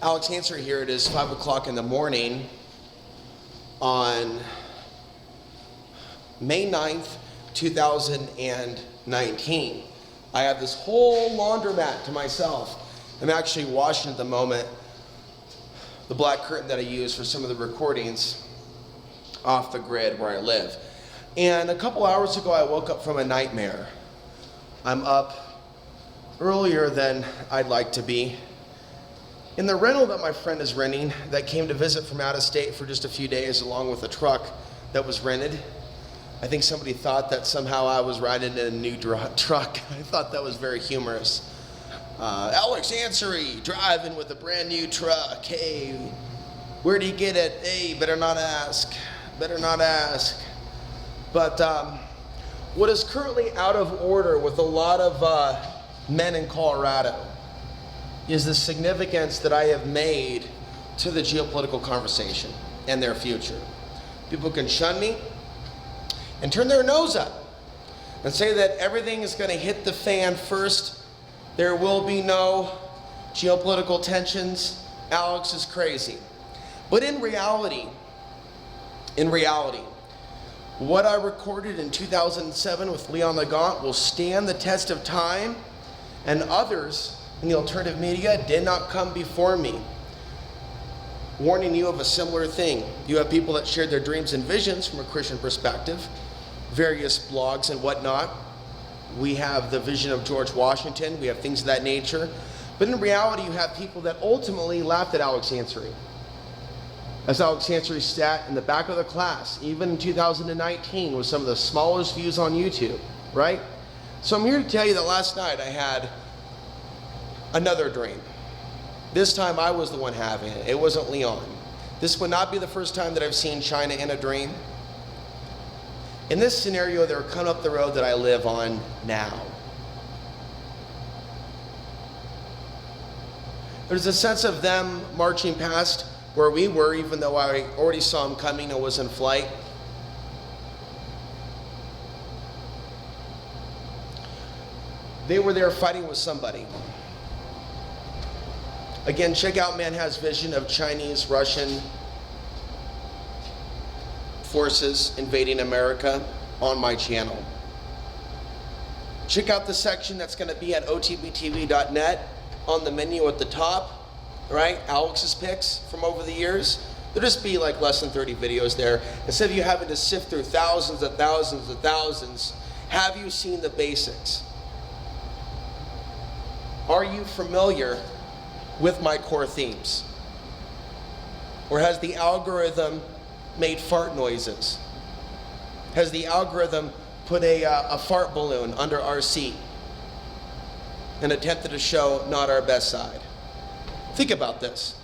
Alex Hanser here. It is 5 o'clock in the morning on May 9th, 2019. I have this whole laundromat to myself. I'm actually washing at the moment the black curtain that I use for some of the recordings off the grid where I live. And a couple hours ago, I woke up from a nightmare. I'm up earlier than I'd like to be. In the rental that my friend is renting, that came to visit from out of state for just a few days, along with a truck that was rented, I think somebody thought that somehow I was riding in a new truck. I thought that was very humorous. Alex Hansery driving with a brand new truck. Hey, where'd he get it? Hey, better not ask. Better not ask. But what is currently out of order with a lot of men in Colorado is the significance that I have made to the geopolitical conversation and their future. People can shun me and turn their nose up and say that everything is going to hit the fan first. There will be no geopolitical tensions. Alex is crazy. But in reality, what I recorded in 2007 with Leon Legant will stand the test of time, and others in the alternative media did not come before me, warning you of a similar thing. You have people that shared their dreams and visions from a Christian perspective, various blogs and whatnot. We have the vision of George Washington, we have things of that nature. But in reality, you have people that ultimately laughed at Alex Hansery. As Alex Hansery sat in the back of the class, even in 2019, with some of the smallest views on YouTube, right? So I'm here to tell you that last night I had another dream. This time I was the one having it. It wasn't Leon. This would not be the first time that I've seen China in a dream. In this scenario, they're coming up the road that I live on now. There's a sense of them marching past where we were, even though I already saw them coming and was in flight. They were there fighting with somebody. Again, check out Manhunt's vision of Chinese, Russian forces invading America on my channel. Check out the section that's going to be at OTBTV.net on the menu at the top, right? Alex's picks from over the years. There'll just be like less than 30 videos there. Instead of you having to sift through thousands and thousands and thousands, have you seen the basics? Are you familiar with my core themes? Or has the algorithm made fart noises? Has the algorithm put a fart balloon under our seat and attempted to show not our best side? Think about this.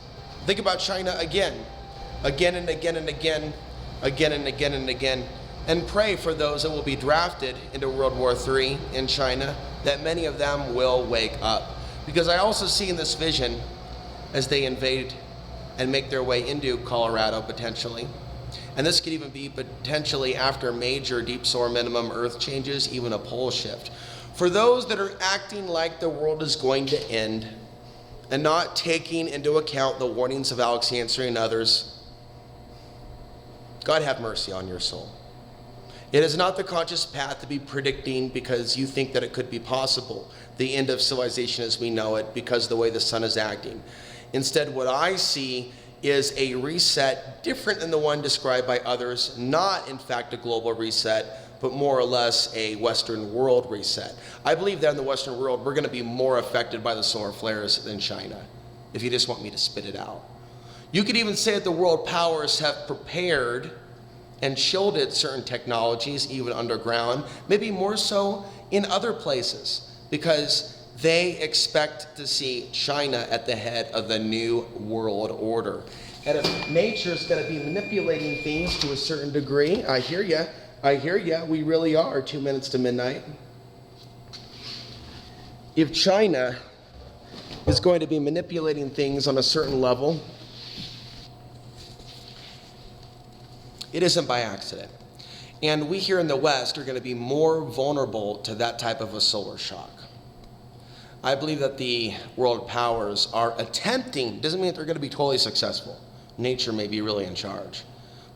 Think about China again and again and again, again and again and again, and pray for those that will be drafted into World War III in China, that many of them will wake up. Because I also see in this vision, as they invade and make their way into Colorado potentially, and this could even be potentially after major deep solar minimum earth changes, even a pole shift. For those that are acting like the world is going to end and not taking into account the warnings of Alex Hansery and others, God have mercy on your soul. It is not the conscious path to be predicting because you think that it could be possible, the end of civilization as we know it, because of the way the sun is acting. Instead, what I see is a reset different than the one described by others, not in fact a global reset, but more or less a Western world reset. I believe that in the Western world, we're gonna be more affected by the solar flares than China, if you just want me to spit it out. You could even say that the world powers have prepared and shielded certain technologies, even underground, maybe more so in other places, because they expect to see China at the head of the new world order. And if nature's gonna be manipulating things to a certain degree, I hear ya, we really are 2 minutes to midnight. If China is going to be manipulating things on a certain level, it isn't by accident. And we here in the West are going to be more vulnerable to that type of a solar shock. I believe that the world powers are attempting, doesn't mean that they're going to be totally successful. Nature may be really in charge.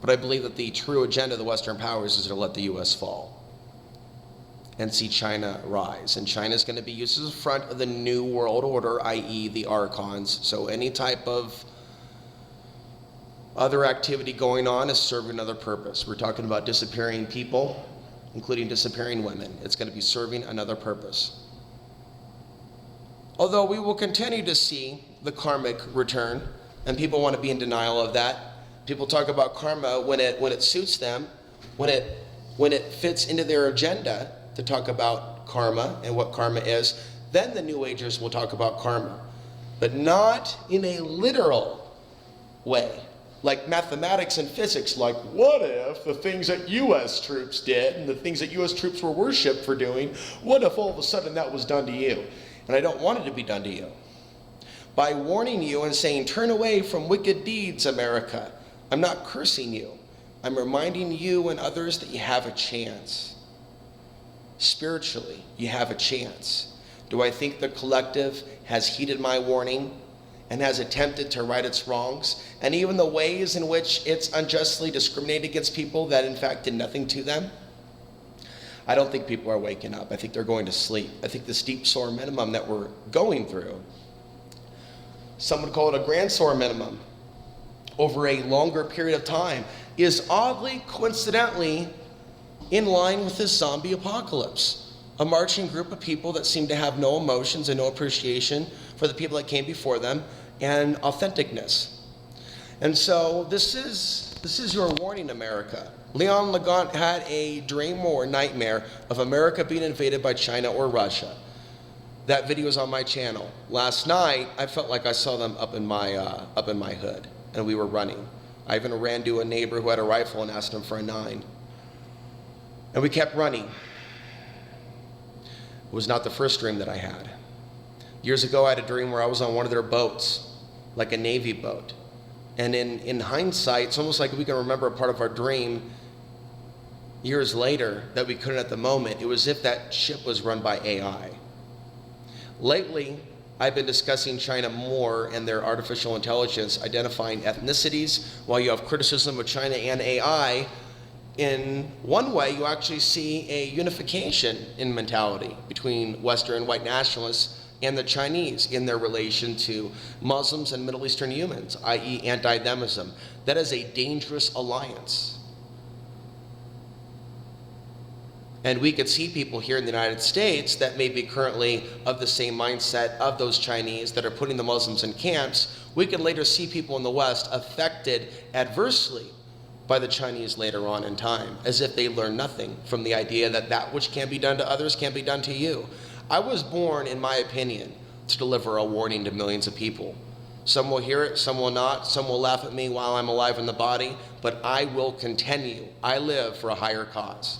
But I believe that the true agenda of the Western powers is to let the U.S. fall and see China rise. And China is going to be used as a front of the new world order, i.e. the archons. So any type of other activity going on is serving another purpose. We're talking about disappearing people, including disappearing women. It's going to be serving another purpose. Although we will continue to see the karmic return, and people want to be in denial of that. People talk about karma when it suits them, when it fits into their agenda to talk about karma and what karma is. Then the New Agers will talk about karma, but not in a literal way, like mathematics and physics. Like, what if the things that U.S. troops did and the things that U.S. troops were worshipped for doing, what if all of a sudden that was done to you? And I don't want it to be done to you. By warning you and saying, turn away from wicked deeds, America, I'm not cursing you. I'm reminding you and others that you have a chance. Spiritually, you have a chance. Do I think the collective has heeded my warning and has attempted to right its wrongs? And even the ways in which it's unjustly discriminated against people that in fact did nothing to them? I don't think people are waking up. I think they're going to sleep. I think this deep soar minimum that we're going through, some would call it a grand soar minimum, over a longer period of time, is oddly, coincidentally, in line with this zombie apocalypse. A marching group of people that seem to have no emotions and no appreciation for the people that came before them and authenticness. And so this is your warning, America. Leon Legant had a dream or nightmare of America being invaded by China or Russia. That video is on my channel. Last night, I felt like I saw them up in my hood, and we were running. I even ran to a neighbor who had a rifle and asked him for a 9. And we kept running. It was not the first dream that I had. Years ago, I had a dream where I was on one of their boats, like a Navy boat. And in hindsight, it's almost like we can remember a part of our dream years later that we couldn't at the moment. It was as if that ship was run by AI. Lately, I've been discussing China more and their artificial intelligence identifying ethnicities. While you have criticism of China and AI, in one way, you actually see a unification in mentality between Western white nationalists and the Chinese in their relation to Muslims and Middle Eastern humans, i.e. anti-Themism. That is a dangerous alliance. And we could see people here in the United States that may be currently of the same mindset of those Chinese that are putting the Muslims in camps. We could later see people in the West affected adversely by the Chinese later on in time, as if they learn nothing from the idea that that which can be done to others can be done to you. I was born, in my opinion, to deliver a warning to millions of people. Some will hear it, some will not, some will laugh at me while I'm alive in the body, but I will continue. I live for a higher cause.